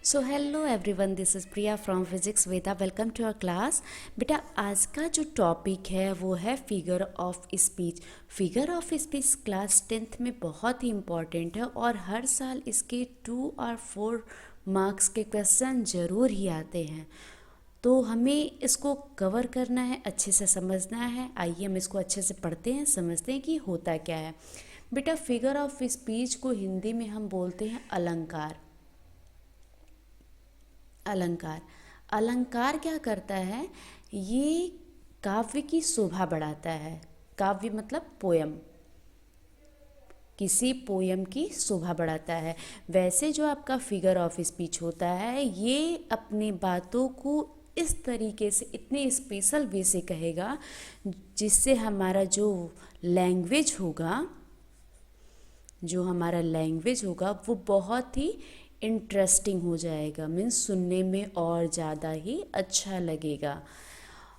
So hello everyone, this is Priya from physics Veda. Welcome to our class. बेटा, आज का जो टॉपिक है वो है figure of speech. Figure of speech class 10th में बहुत ही इम्पॉर्टेंट है और हर साल इसके 2 और 4 मार्क्स के क्वेश्चन ज़रूर ही आते हैं। तो हमें इसको कवर करना है, अच्छे से समझना है। आइए हम इसको अच्छे से पढ़ते हैं, समझते हैं कि होता क्या है। बेटा, फिगर ऑफ स्पीच को हिंदी में हम बोलते हैं अलंकार। अलंकार अलंकार क्या करता है? ये काव्य की शोभा बढ़ाता है। काव्य मतलब पोयम, किसी पोयम की शोभा बढ़ाता है। वैसे जो आपका फिगर ऑफ स्पीच होता है, ये अपनी बातों को इस तरीके से, इतने स्पेशल वे से कहेगा जिससे हमारा जो लैंग्वेज होगा वो बहुत ही इंटरेस्टिंग हो जाएगा। मीन्स सुनने में और ज़्यादा ही अच्छा लगेगा।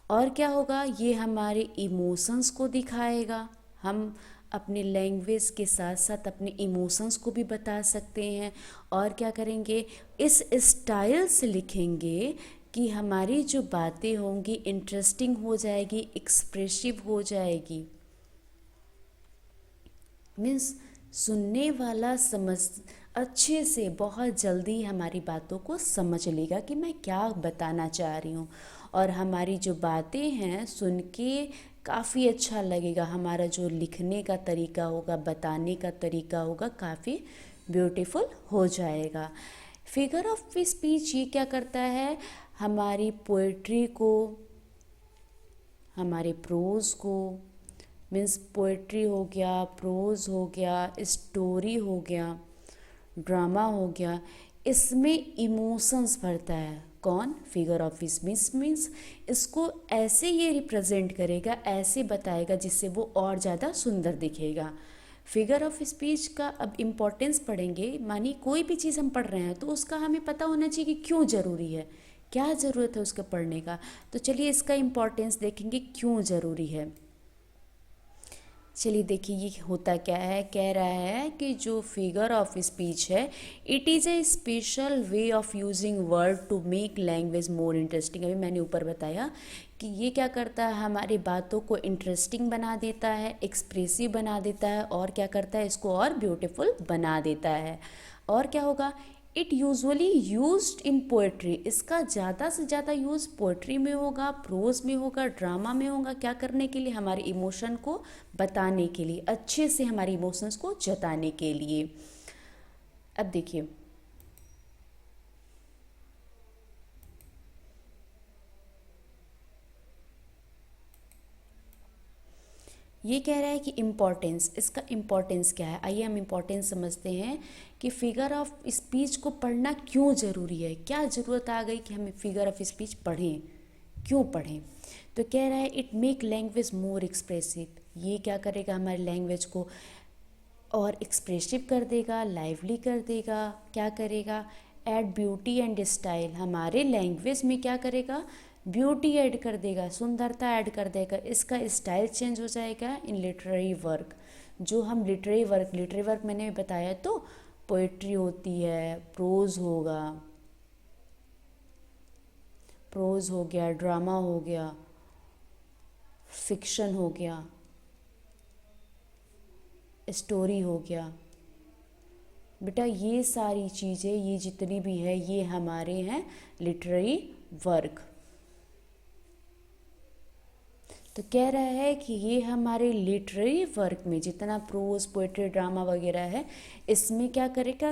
और क्या होगा, ये हमारे इमोशंस को दिखाएगा। हम अपने लैंग्वेज के साथ साथ अपने इमोशंस को भी बता सकते हैं। और क्या करेंगे, इस स्टाइल से लिखेंगे कि हमारी जो बातें होंगी इंटरेस्टिंग हो जाएगी, एक्सप्रेसिव हो जाएगी। मीन्स सुनने वाला समझ अच्छे से बहुत जल्दी हमारी बातों को समझ लेगा कि मैं क्या बताना चाह रही हूँ। और हमारी जो बातें हैं सुन के काफ़ी अच्छा लगेगा। हमारा जो लिखने का तरीका होगा, बताने का तरीका होगा, काफ़ी ब्यूटीफुल हो जाएगा। फिगर ऑफ स्पीच ये क्या करता है, हमारी पोएट्री को, हमारे प्रोज को, मीन्स पोएट्री हो गया, प्रोज हो गया, स्टोरी हो गया, ड्रामा हो गया, इसमें इमोशंस भरता है। कौन? Figure of speech. मीन्स इसको ऐसे ये रिप्रेजेंट करेगा, ऐसे बताएगा जिससे वो और ज़्यादा सुंदर दिखेगा। फिगर ऑफ स्पीच का अब इम्पोर्टेंस पढ़ेंगे। मानिए कोई भी चीज़ हम पढ़ रहे हैं तो उसका हमें पता होना चाहिए कि क्यों ज़रूरी है, क्या ज़रूरत है उसके पढ़ने का। तो चलिए इसका इम्पोर्टेंस देखेंगे, क्यों ज़रूरी है। चलिए देखिए ये होता क्या है। कह रहा है कि जो फिगर ऑफ स्पीच है, it is a special way of using word to make language more interesting. अभी मैंने ऊपर बताया कि ये क्या करता है, हमारी बातों को इंटरेस्टिंग बना देता है, एक्सप्रेसिव बना देता है, और क्या करता है, इसको और ब्यूटीफुल बना देता है। और क्या होगा, it usually used in poetry. इसका ज़्यादा से ज़्यादा यूज़ पोएट्री में होगा, प्रोज में होगा, ड्रामा में होगा। क्या करने के लिए? हमारे इमोशन को बताने के लिए, अच्छे से हमारे इमोशंस को जताने के लिए। अब देखिए, ये कह रहा है कि इम्पोर्टेंस, इसका इम्पोर्टेंस क्या है। आइए हम इम्पोर्टेंस समझते हैं कि फिगर ऑफ स्पीच को पढ़ना क्यों ज़रूरी है। क्या ज़रूरत आ गई कि हम फिगर ऑफ स्पीच पढ़ें, क्यों पढ़ें। तो कह रहा है it make language more expressive. ये क्या करेगा, हमारे लैंग्वेज को और एक्सप्रेसिव कर देगा, लाइवली कर देगा। क्या करेगा, ऐड ब्यूटी एंड स्टाइल। हमारे लैंग्वेज में क्या करेगा, ब्यूटी ऐड कर देगा, सुंदरता ऐड कर देगा। इसका स्टाइल चेंज हो जाएगा इन लिटरेरी वर्क। जो हम लिटरेरी वर्क मैंने बताया, तो पोइट्री होती है, प्रोज हो गया, ड्रामा हो गया, फिक्शन हो गया, स्टोरी हो गया। बेटा ये सारी चीज़ें, ये जितनी भी है, ये हमारे हैं लिटरेरी वर्क। तो कह रहा है कि ये हमारे लिटरेरी वर्क में जितना प्रोज, पोएट्री, ड्रामा वगैरह है, इसमें क्या करेगा,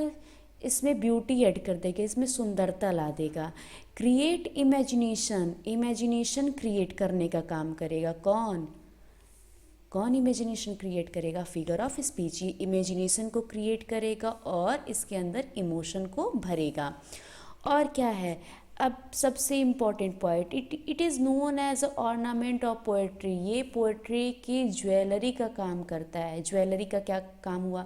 इसमें ब्यूटी ऐड कर देगा, इसमें सुंदरता ला देगा। क्रिएट इमेजिनेशन, इमेजिनेशन क्रिएट करने का काम करेगा। कौन कौन इमेजिनेशन क्रिएट करेगा? Figure of speech. ये इमेजिनेशन को क्रिएट करेगा और इसके अंदर इमोशन को भरेगा। और क्या है, अब सबसे important point, it is known as ornament of poetry. ये पोएट्री की ज्वेलरी का काम करता है। ज्वेलरी का क्या काम हुआ,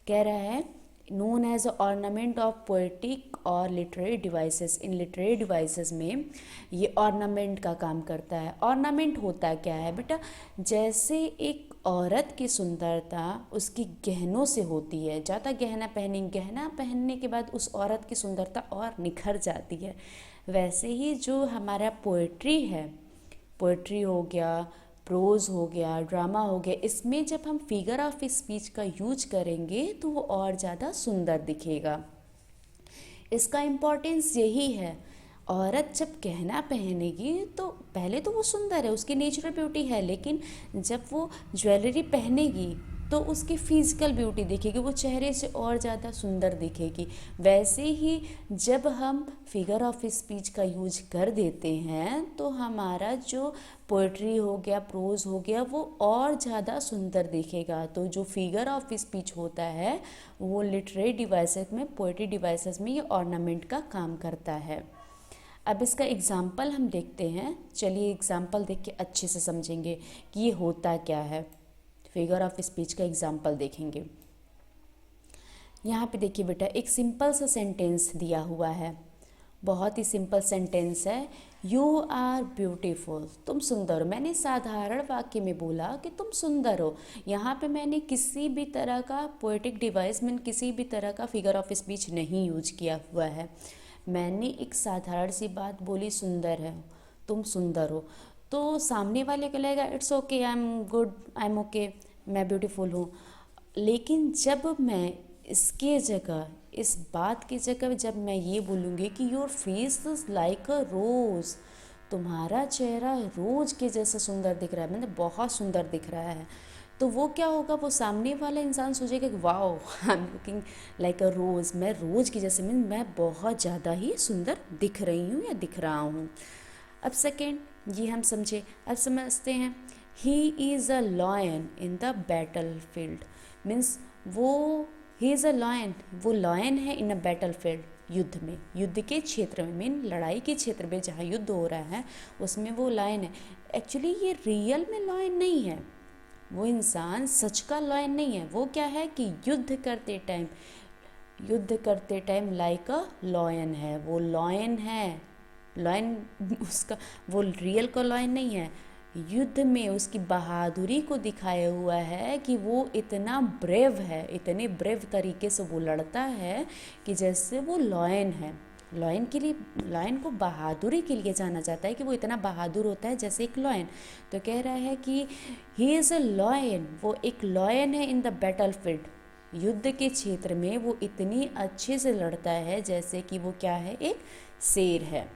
कह रहा है known as ornament of poetic और लिटरेरी डिवाइसेस। इन लिटरेरी डिवाइसेस में ये ऑर्नामेंट का काम करता है। ऑर्नामेंट होता क्या है बेटा, जैसे एक औरत की सुंदरता उसकी गहनों से होती है, ज़्यादा गहना पहनने के बाद उस औरत की सुंदरता और निखर जाती है, वैसे ही जो हमारा पोएट्री है, पोएट्री हो गया, प्रोज हो गया, ड्रामा हो गया, इसमें जब हम फिगर ऑफ स्पीच का यूज करेंगे तो वो और ज़्यादा सुंदर दिखेगा। इसका इम्पोर्टेंस यही है, औरत जब गहना पहनेगी तो पहले तो वो सुंदर है, उसकी नेचुरल ब्यूटी है, लेकिन जब वो ज्वेलरी पहनेगी तो उसकी फिजिकल ब्यूटी दिखेगी, वो चेहरे से और ज़्यादा सुंदर दिखेगी। वैसे ही जब हम फिगर ऑफ स्पीच का यूज कर देते हैं तो हमारा जो पोएट्री हो गया, प्रोज हो गया, वो और ज़्यादा सुंदर दिखेगा। तो जो फिगर ऑफ स्पीच होता है वो लिटरेरी डिवाइसेस में, पोएट्री डिवाइसेस में ये ऑर्नामेंट का काम करता है। अब इसका एग्जाम्पल हम देखते हैं। चलिए एग्जाम्पल देख के अच्छे से समझेंगे कि ये होता क्या है। फिगर ऑफ स्पीच का एग्जाम्पल देखेंगे। यहाँ पे देखिए बेटा, एक सिंपल सा सेंटेंस दिया हुआ है, बहुत ही सिंपल सेंटेंस है, यू आर ब्यूटीफुल, तुम सुंदर हो। मैंने साधारण वाक्य में बोला कि तुम सुंदर हो। यहाँ पे मैंने किसी भी तरह का पोएटिक डिवाइस में किसी भी तरह का फिगर ऑफ स्पीच नहीं यूज किया हुआ है। मैंने एक साधारण सी बात बोली, सुंदर है, तुम सुंदर हो। तो सामने वाले को लगेगा it's okay, I am good, I am okay, मैं ब्यूटीफुल हूँ। लेकिन जब मैं इसके जगह, इस बात की जगह जब मैं ये बोलूँगी कि your face is like a rose, तुम्हारा चेहरा रोज़ के जैसा सुंदर दिख रहा है, मतलब बहुत सुंदर दिख रहा है, तो वो क्या होगा, वो सामने वाला इंसान सोचेगा कि wow I am looking like a rose, मैं रोज़ की जैसे, मीन मैं बहुत ज़्यादा ही सुंदर दिख रही हूँ या दिख रहा हूँ। अब सेकेंड ये हम समझे, अब समझते हैं, he is a lion in the battle field, means वो, ही इज़ अ लॉयन, वो लॉयन है इन अ बैटल फील्ड, युद्ध में, युद्ध के क्षेत्र में, मीन लड़ाई के क्षेत्र में जहाँ युद्ध हो रहा है उसमें वो लॉयन है। एक्चुअली ये रियल में लॉयन नहीं है, वो इंसान सच का लॉयन नहीं है। वो क्या है कि युद्ध करते टाइम लाइक अ लॉयन है, वो लॉयन है, लॉयन उसका, वो रियल का लॉयन नहीं है। युद्ध में उसकी बहादुरी को दिखाया हुआ है कि वो इतना ब्रेव है, इतने ब्रेव तरीके से वो लड़ता है कि जैसे वो लॉयन है। लॉयन के लिए, लॉयन को बहादुरी के लिए जाना जाता है कि वो इतना बहादुर होता है जैसे एक लॉयन। तो कह रहा है कि ही इज़ अ लॉयन, वो एक लॉयन है इन द बैटल फील्ड, युद्ध के क्षेत्र में वो इतनी अच्छे से लड़ता है जैसे कि वो क्या है, एक शेर है।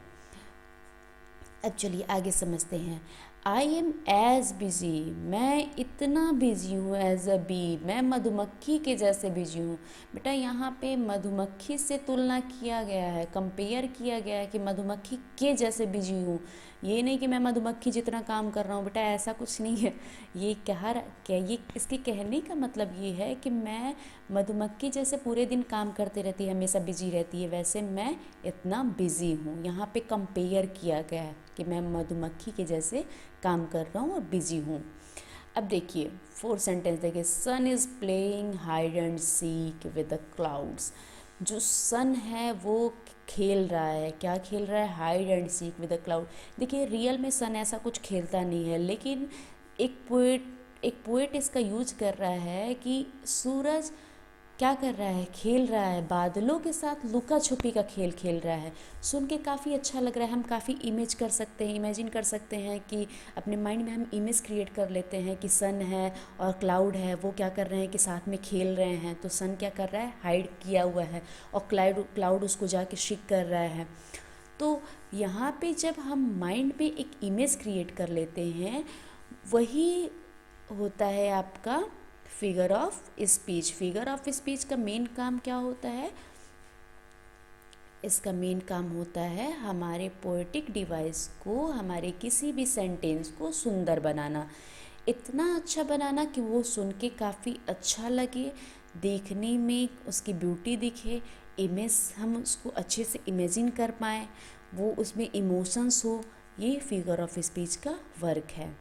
अब चलिए आगे समझते हैं। आई एम एज बिजी, मैं इतना बिजी हूँ, एज अ बी, मैं मधुमक्खी के जैसे बिजी हूँ। बेटा यहाँ पे मधुमक्खी से तुलना किया गया है, कंपेयर किया गया है कि मधुमक्खी के जैसे बिजी हूँ, ये नहीं कि मैं मधुमक्खी जितना काम कर रहा हूँ। बेटा ऐसा कुछ नहीं है, ये क्या ये इसके कहने का मतलब ये है कि मैं मधुमक्खी जैसे पूरे दिन काम करते रहती है, हमेशा बिजी रहती है, वैसे मैं इतना बिजी हूँ। यहाँ पे कंपेयर किया गया है कि मैं मधुमक्खी के जैसे काम कर रहा हूँ और बिजी हूँ। अब देखिए फोर्थ सेंटेंस देखिए, sun is playing hide and seek with the clouds. जो सन है वो खेल रहा है, क्या खेल रहा है, hide and seek with the cloud. देखिए रियल में सन ऐसा कुछ खेलता नहीं है, लेकिन एक पोएट इसका यूज कर रहा है कि सूरज क्या कर रहा है, खेल रहा है, बादलों के साथ लुका छुपी का खेल खेल रहा है। सुन के काफ़ी अच्छा लग रहा है, हम काफ़ी इमेज कर सकते हैं, इमेजिन कर सकते हैं कि अपने माइंड में हम इमेज क्रिएट कर लेते हैं कि सन है और क्लाउड है, वो क्या कर रहे हैं कि साथ में खेल रहे हैं। तो सन क्या कर रहा है, हाइड किया हुआ है, और क्लाउड उसको जाके शिक कर रहा है। तो यहाँ पे जब हम माइंड में एक इमेज क्रिएट कर लेते हैं, वही होता है आपका figure of speech. Figure of speech का मेन काम क्या होता है, इसका मेन काम होता है हमारे पोएटिक डिवाइस को, हमारे किसी भी सेंटेंस को सुंदर बनाना, इतना अच्छा बनाना कि वो सुन के काफ़ी अच्छा लगे, देखने में उसकी ब्यूटी दिखे, इमेज हम उसको अच्छे से इमेजिन कर पाएँ, वो उसमें इमोशंस हो। ये फिगर ऑफ स्पीच का वर्क है।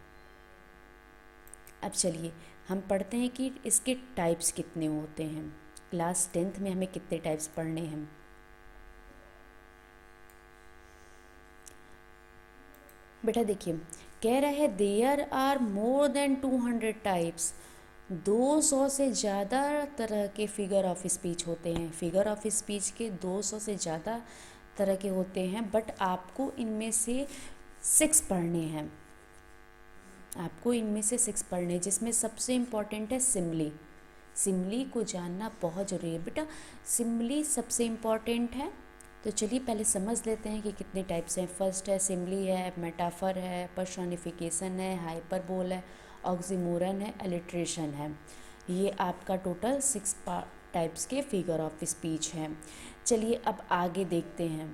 अब चलिए हम पढ़ते हैं कि इसके टाइप्स कितने होते हैं। क्लास 10th में हमें कितने टाइप्स पढ़ने हैं। बेटा देखिए, कह रहा है there are more than 200 types, 200 से ज़्यादा तरह के फिगर ऑफ स्पीच होते हैं। फिगर ऑफ स्पीच के 200 से ज़्यादा तरह के होते हैं, बट आपको इनमें से 6 पढ़ने हैं। आपको इनमें से 6 पढ़ने, जिसमें सबसे इम्पॉर्टेंट है सिमली। सिमली को जानना बहुत ज़रूरी है बेटा, सिमली सबसे इम्पॉर्टेंट है। तो चलिए पहले समझ लेते हैं कि कितने टाइप्स हैं। फर्स्ट है सिमली है, मेटाफर है, पर्सोनिफिकेशन है, हाइपरबोल है, ऑक्सीमोरन है, एलिट्रेशन है। ये आपका टोटल 6 टाइप्स के फिगर ऑफ स्पीच हैं। चलिए अब आगे देखते हैं।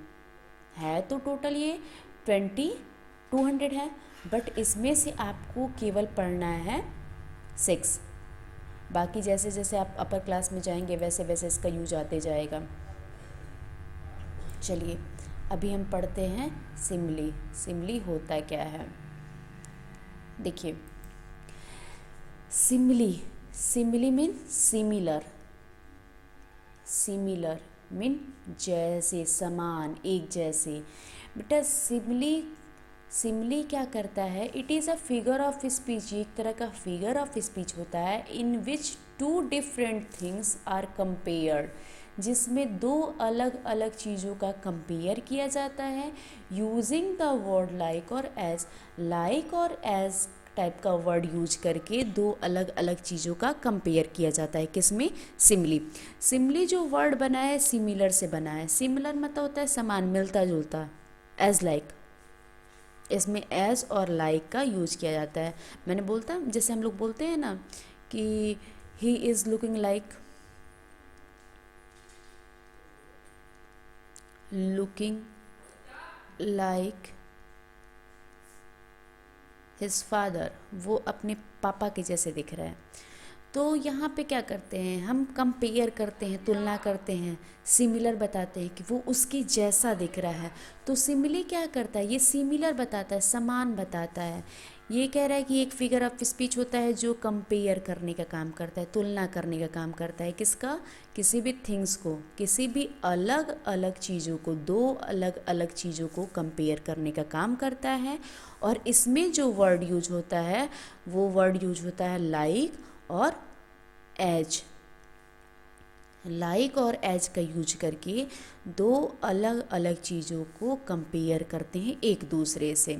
है तो टोटल ये 200 है, बट इसमें से आपको केवल पढ़ना है 6। बाकी जैसे जैसे आप अपर क्लास में जाएंगे वैसे वैसे इसका यूज आते जाएगा। चलिए अभी हम पढ़ते हैं सिमली। सिमली होता क्या है देखिए, Simli, Simli mean similar, similar mean जैसे, समान, एक जैसे। बेटा सिमली, सिमली क्या करता है, it is a figure of speech, एक तरह का फिगर ऑफ स्पीच होता है इन विच 2 डिफरेंट थिंग्स आर कंपेयर्ड, जिसमें 2 अलग अलग चीज़ों का कंपेयर किया जाता है यूजिंग द वर्ड लाइक और एज। लाइक और एज टाइप का वर्ड यूज करके 2 अलग अलग चीज़ों का कंपेयर किया जाता है। किसमें, सिमली। सिमली जो वर्ड बना है सिमिलर से बना है। सिमिलर मतलब होता है समान, मिलता जुलता, एज लाइक। इसमें एज और लाइक का यूज किया जाता है। मैंने बोलता, जैसे हम लोग बोलते हैं ना कि he is looking like, looking like his father, वो अपने पापा के जैसे दिख रहा है। तो यहाँ पे क्या करते हैं, हम कंपेयर करते हैं, तुलना करते हैं, सिमिलर बताते हैं कि वो उसके जैसा दिख रहा है। तो सिमिली क्या करता है, ये सिमिलर बताता है, समान बताता है। ये कह रहा है कि एक फिगर ऑफ स्पीच होता है जो कंपेयर करने का काम करता है, तुलना करने का काम करता है। किसका, किसी भी थिंग्स को, किसी भी अलग अलग चीज़ों को, 2 अलग अलग चीज़ों को कंपेयर करने का काम करता है। और इसमें जो वर्ड यूज होता है वो वर्ड यूज होता है लाइक और एज। लाइक और एज का यूज करके 2 अलग अलग चीज़ों को कंपेयर करते हैं एक दूसरे से।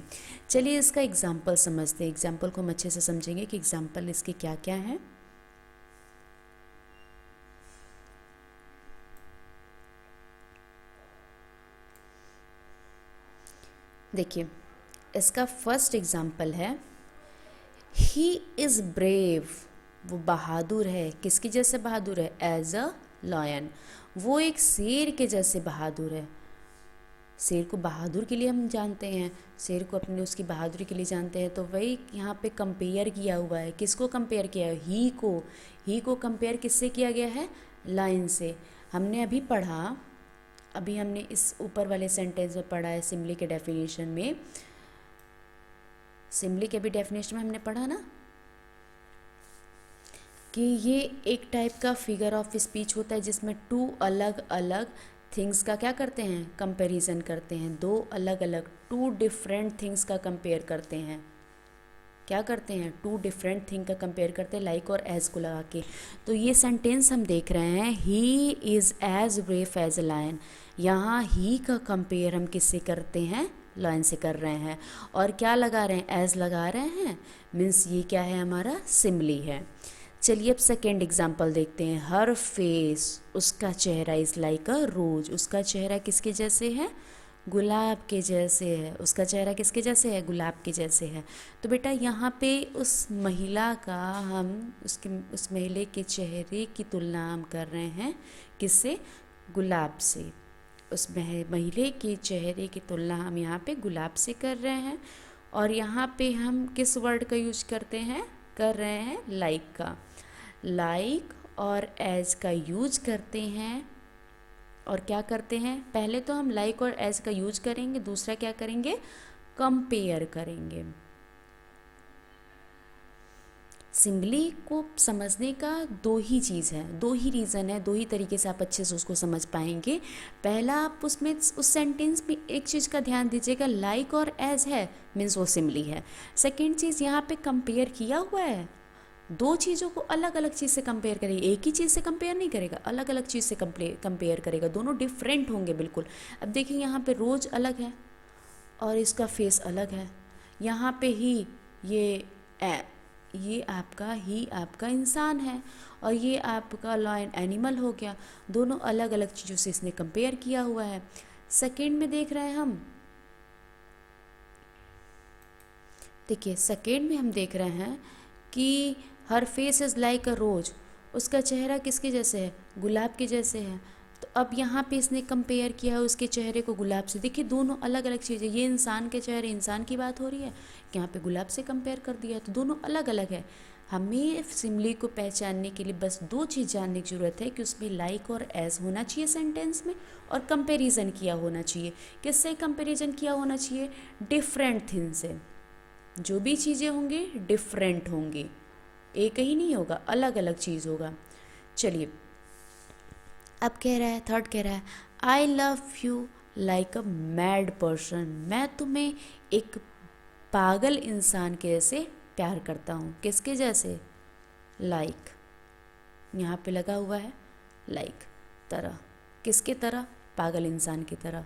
चलिए इसका एग्जाम्पल समझते हैं। एग्जाम्पल को हम अच्छे से समझेंगे कि एग्जाम्पल इसके क्या क्या हैं। देखिए इसका फर्स्ट एग्जाम्पल है, ही इज़ ब्रेव, वो बहादुर है। किसके जैसे बहादुर है, एज अ लायन, वो एक शेर के जैसे बहादुर है। शेर को बहादुर के लिए हम जानते हैं, शेर को अपने उसकी बहादुरी के लिए जानते हैं। तो वही यहाँ पे कंपेयर किया हुआ है। किसको कंपेयर किया है, ही को। ही को कंपेयर किससे किया गया है, लायन से। हमने अभी पढ़ा, अभी हमने इस ऊपर वाले सेंटेंस में पढ़ा है सिमली के डेफिनेशन में। सिमली के भी डेफिनेशन में हमने पढ़ा ना कि ये एक टाइप का फिगर ऑफ स्पीच होता है जिसमें 2 अलग अलग थिंग्स का क्या करते हैं, कंपैरिजन करते हैं। 2 अलग अलग, 2 डिफरेंट थिंग्स का कंपेयर करते हैं। क्या करते हैं, 2 डिफरेंट थिंग का कंपेयर करते हैं लाइक और एज को लगा के। तो ये सेंटेंस हम देख रहे हैं, he is as brave as a lion. यहाँ ही का कंपेयर हम किससे करते हैं, लायन से कर रहे हैं। और क्या लगा रहे हैं, एज लगा रहे हैं, मीन्स ये क्या है, हमारा सिमली है। चलिए अब सेकेंड एग्जाम्पल देखते हैं। हर फेस, उसका चेहरा इज़ लाइक अ रोज, उसका चेहरा किसके जैसे है, गुलाब के जैसे है। उसका चेहरा किसके जैसे है, गुलाब के जैसे है। तो बेटा यहाँ पे उस महिला का हम उस महिला के चेहरे की तुलना हम कर रहे हैं किससे, गुलाब से। उस महिला के चेहरे की तुलना हम यहाँ पे गुलाब से कर रहे हैं। और यहाँ पे हम किस वर्ड का यूज करते हैं, कर रहे हैं लाइक का। लाइक और एज का यूज करते हैं। और क्या करते हैं, पहले तो हम लाइक और एज का यूज करेंगे, दूसरा क्या करेंगे, कंपेयर करेंगे। सिम्बली को समझने का दो ही चीज़ है, दो ही रीज़न है, दो ही तरीके से आप अच्छे से उसको समझ पाएंगे। पहला, आप उसमें उस सेंटेंस में एक चीज़ का ध्यान दीजिएगा, लाइक और एज है मीन्स वो सिम्बली है। सेकेंड चीज़, यहाँ पे कंपेयर किया हुआ है, दो चीज़ों को अलग अलग चीज़ से कंपेयर करेगा, एक ही चीज़ से कंपेयर नहीं करेगा, अलग अलग चीज़ से कंपेयर करेगा, दोनों डिफरेंट होंगे बिल्कुल। अब देखिए यहाँ पे रोज़ अलग है और इसका फेस अलग है, यहाँ पे ही ये आपका इंसान है और ये आपका लॉयन एनिमल हो गया, दोनों अलग अलग चीज़ों से इसने कंपेयर किया हुआ है। सेकेंड में देख रहे हैं हम, देखिए सेकेंड में हम देख रहे हैं कि हर फेस इज़ लाइक अ रोज, उसका चेहरा किसके जैसे है, गुलाब के जैसे है। तो अब यहाँ पे इसने कंपेयर किया है उसके चेहरे को गुलाब से। देखिए दोनों अलग अलग चीज़ें, ये इंसान के चेहरे, इंसान की बात हो रही है, यहाँ पे गुलाब से कंपेयर कर दिया, तो दोनों अलग अलग है। हमें सिम्बली को पहचानने के लिए बस दो चीज़ जानने की ज़रूरत है कि उसमें लाइक और एज होना चाहिए सेंटेंस में, और कंपेरिजन किया होना चाहिए। किससे कंपेरिजन किया होना चाहिए, डिफरेंट थिंग से। जो भी चीज़ें होंगी डिफरेंट होंगी, एक ही नहीं होगा, अलग अलग चीज़ होगा। चलिए अब कह रहा है, थर्ड कह रहा है, I love you like a mad person, मैं तुम्हें एक पागल इंसान के जैसे प्यार करता हूँ। किसके जैसे, लाइक, यहाँ पे लगा हुआ है लाइक, तरह, किसके तरह, पागल इंसान की तरह।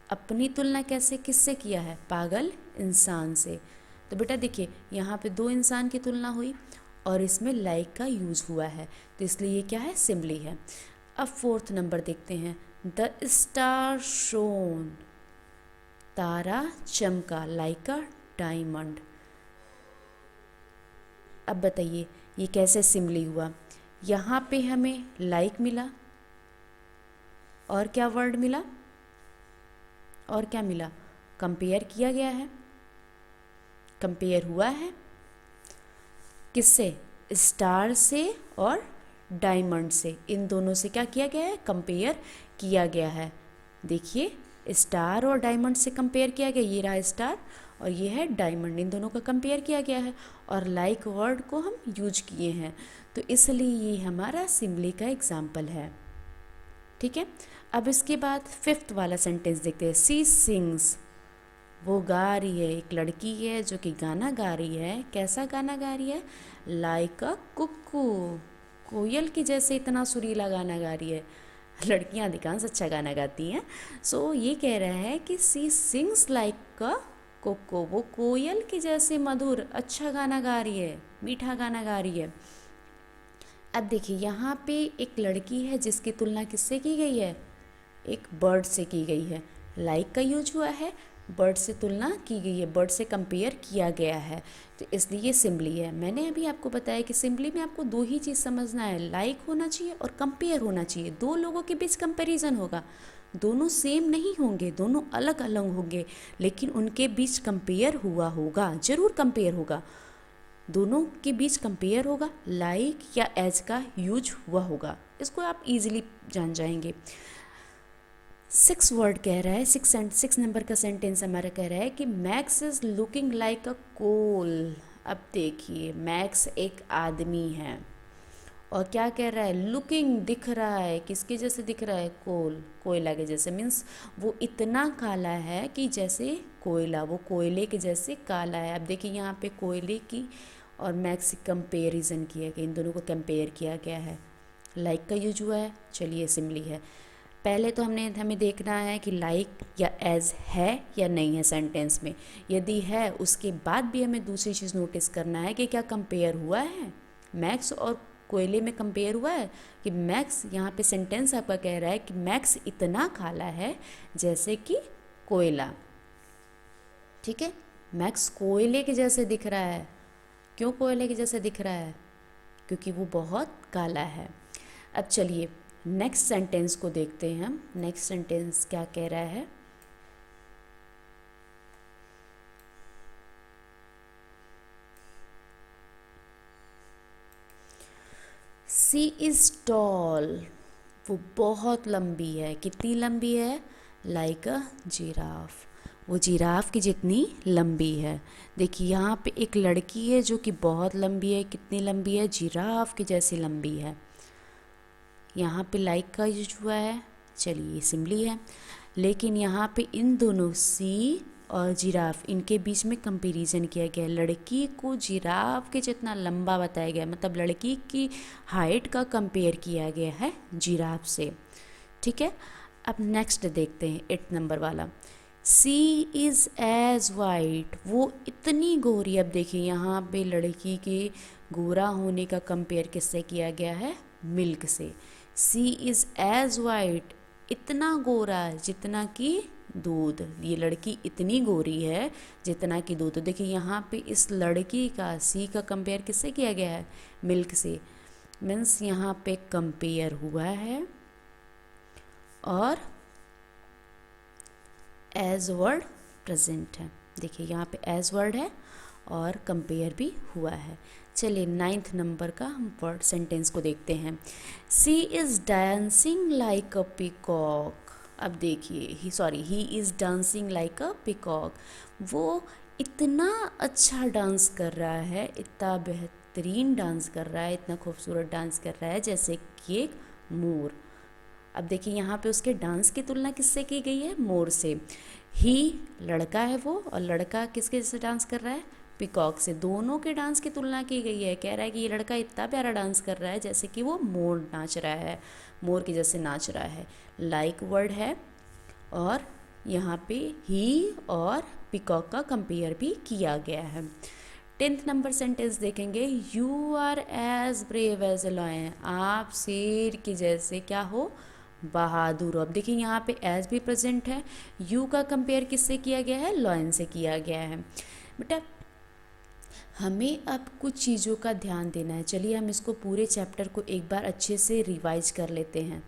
अपनी तुलना कैसे, किससे किया है, पागल इंसान से। तो बेटा देखिए यहाँ पे दो इंसान की तुलना हुई और इसमें लाइक का यूज़ हुआ है, तो इसलिए ये क्या है, सिम्बली है। अब फोर्थ नंबर देखते हैं, द स्टार शोन, तारा चमका, लाइक अ डायमंड। अब बताइए ये कैसे सिम्बली हुआ। यहाँ पे हमें लाइक मिला और क्या वर्ड मिला, और क्या मिला, कंपेयर किया गया है, कंपेयर हुआ है किससे, स्टार से और डायमंड से, इन दोनों से क्या किया गया है, कंपेयर किया गया है। देखिए स्टार और डायमंड से कंपेयर किया गया, ये रहा स्टार और ये है डायमंड, इन दोनों का कंपेयर किया गया है और लाइक वर्ड को हम यूज किए हैं, तो इसलिए ये हमारा सिम्बली का एग्जाम्पल है। ठीक है, अब इसके बाद फिफ्थ वाला सेंटेंस देखते हैं, सी सिंग्स, वो गा रही है, एक लड़की है जो कि गाना गा रही है। कैसा गाना गा रही है, लाइक अ कुक्कू, कोयल की जैसे इतना सुरीला गाना गा रही है। लड़कियां अधिकांश अच्छा गाना गाती हैं। सो ये कह रहा है कि सी सिंग्स लाइक अ कुक्कू, वो कोयल की जैसे मधुर अच्छा गाना गा रही है, मीठा गाना गा रही है। अब देखिए यहाँ पे एक लड़की है जिसकी तुलना किससे की गई है, एक बर्ड से की गई है। लाइक का यूज हुआ है, बर्ड से तुलना की गई है, बर्ड से कंपेयर किया गया है, तो इसलिए सिम्बली है। मैंने अभी आपको बताया कि सिम्बली में आपको दो ही चीज़ समझना है, लाइक होना चाहिए और कंपेयर होना चाहिए। दो लोगों के बीच कंपैरिजन होगा, दोनों सेम नहीं होंगे, दोनों अलग अलग होंगे, लेकिन उनके बीच कंपेयर हुआ होगा, जरूर कंपेयर होगा, दोनों के बीच कंपेयर होगा, लाइक या एज का यूज हुआ होगा। इसको आप इजीली जान जाएंगे। सिक्स वर्ड कह रहा है, सिक्स नंबर का सेंटेंस हमारा कह रहा है कि Max is looking like a coal. अब देखिए मैक्स एक आदमी है और क्या कह रहा है, लुकिंग, दिख रहा है, किसके जैसे दिख रहा है, कोल, कोयला के जैसे, मीन्स वो इतना काला है कि जैसे कोयला, वो कोयले के जैसे काला है। अब देखिए यहाँ पे कोयले की और मैक्स कंपेरिजन किया गया, इन दोनों को कंपेयर किया गया है, लाइक का यूज हुआ है। चलिए सिम्बली है। पहले तो हमें देखना है कि लाइक या एज है या नहीं है सेंटेंस में। यदि है उसके बाद भी हमें दूसरी चीज़ नोटिस करना है कि क्या कंपेयर हुआ है, मैक्स और कोयले में कंपेयर हुआ है, कि मैक्स, यहाँ पे सेंटेंस आपका कह रहा है कि मैक्स इतना काला है जैसे कि कोयला। ठीक है, मैक्स कोयले के जैसे दिख रहा है। क्यों कोयले के जैसे दिख रहा है, क्योंकि वो बहुत काला है। अब चलिए नेक्स्ट सेंटेंस को देखते हैं हम। नेक्स्ट सेंटेंस क्या कह रहा है, सी इज टॉल, वो बहुत लंबी है। कितनी लंबी है, लाइक अ जिराफ, वो जिराफ की जितनी लंबी है। देखिए यहाँ पे एक लड़की है जो कि बहुत लंबी है। कितनी लंबी है? जिराफ की जैसी लंबी है। यहाँ पे लाइक का यूज हुआ है, चलिए ये सिंबली है। लेकिन यहाँ पे इन दोनों सी और जिराफ, इनके बीच में कंपैरिजन किया गया है। लड़की को जिराफ के जितना लंबा बताया गया, मतलब लड़की की हाइट का कंपेयर किया गया है जिराफ से। ठीक है, अब नेक्स्ट देखते हैं 8 नंबर वाला। सी इज़ एज वाइट, वो इतनी गोरी। अब देखिए यहाँ पे लड़की के गोरा होने का कंपेयर किससे किया गया है? मिल्क से। सी इज़ एज वाइट, इतना गोरा जितना कि दूध। ये लड़की इतनी गोरी है जितना कि दूध। तो देखिए यहाँ पे इस लड़की का सी का कंपेयर किससे किया गया है? मिल्क से। मीन्स यहाँ पे कंपेयर हुआ है और एज वर्ड प्रेजेंट है। देखिए यहाँ पे एज वर्ड है और कंपेयर भी हुआ है। चलिए 9th नंबर का हम वर्ड सेंटेंस को देखते हैं। She is dancing like a peacock. अब देखिए he is dancing like a peacock. वो इतना अच्छा डांस कर रहा है, इतना बेहतरीन डांस कर रहा है, इतना खूबसूरत डांस कर रहा है जैसे कि एक मोर। अब देखिए यहाँ पे उसके डांस की तुलना किससे की गई है? मोर से। ही लड़का है वो, और लड़का किसके जैसे डांस कर रहा है? पिकॉक से। दोनों के डांस की तुलना की गई है। कह रहा है कि ये लड़का इतना प्यारा डांस कर रहा है जैसे कि वो मोर नाच रहा है, मोर के जैसे नाच रहा है। लाइक वर्ड है और यहाँ पे ही और पिकॉक का कंपेयर भी किया गया है। 10th नंबर सेंटेंस देखेंगे। You are as brave as a lion. आप शेर के जैसे क्या हो? बहादुर। अब देखिए यहाँ पे एज भी प्रेजेंट है। यू का कंपेयर किससे किया गया है? लॉयन से किया गया है। बेटा हमें अब कुछ चीज़ों का ध्यान देना है। चलिए हम इसको पूरे चैप्टर को एक बार अच्छे से रिवाइज कर लेते हैं।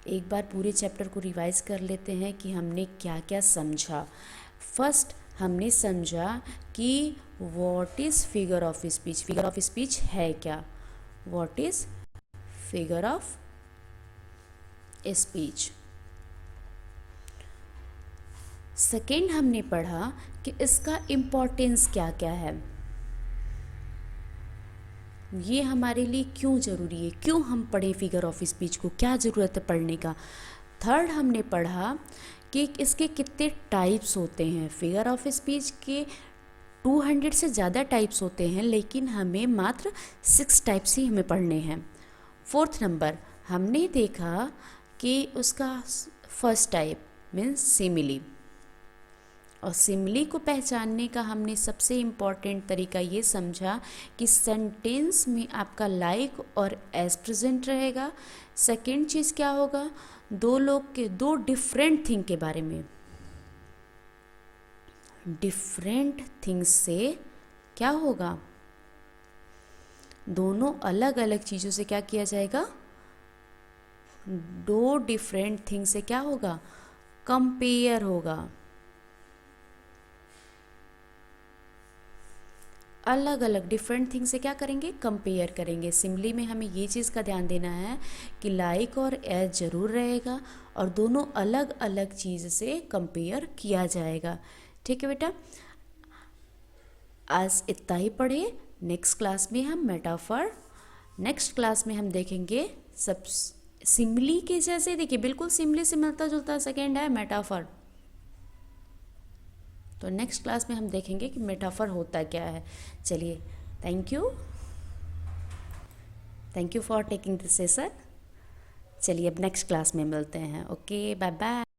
एक बार पूरे चैप्टर को रिवाइज कर लेते हैं कि हमने क्या क्या समझा। फर्स्ट हमने समझा कि what is figure of speech. Figure of speech है क्या? What is figure of speech. Second हमने पढ़ा कि इसका इम्पोर्टेंस क्या क्या है, ये हमारे लिए क्यों ज़रूरी है, क्यों हम पढ़ें फिगर ऑफ स्पीच को, क्या ज़रूरत है पढ़ने का। थर्ड हमने पढ़ा कि इसके कितने टाइप्स होते हैं। फिगर ऑफ स्पीच के 200 से ज़्यादा टाइप्स होते हैं, लेकिन हमें मात्र 6 टाइप्स ही हमें पढ़ने हैं। फोर्थ नंबर हमने देखा कि उसका फर्स्ट टाइप मीन्स सिमिली, और सिमिली को पहचानने का हमने सबसे इम्पॉर्टेंट तरीका ये समझा कि सेंटेंस में आपका लाइक और एज प्रेजेंट रहेगा। सेकंड चीज़ क्या होगा? दो लोग के दो डिफरेंट थिंग के बारे में, डिफरेंट थिंग्स से क्या होगा? दोनों अलग अलग चीज़ों से क्या किया जाएगा? दो डिफरेंट थिंग से क्या होगा? कंपेयर होगा। अलग अलग डिफरेंट थिंग से क्या करेंगे? कंपेयर करेंगे। सिमिली में हमें ये चीज़ का ध्यान देना है कि लाइक और एज ज़रूर रहेगा और दोनों अलग अलग चीज़ से कंपेयर किया जाएगा। ठीक है बेटा, आज इतना ही पढ़े। नेक्स्ट क्लास में हम मेटाफर, नेक्स्ट क्लास में हम देखेंगे सब सिमिली के जैसे। देखिए बिल्कुल सिमिली से मिलता जुलता सेकेंड है मेटाफर। तो नेक्स्ट क्लास में हम देखेंगे कि मेटाफर होता क्या है। चलिए, thank you for taking this session. चलिए अब नेक्स्ट क्लास में मिलते हैं। Okay, bye bye.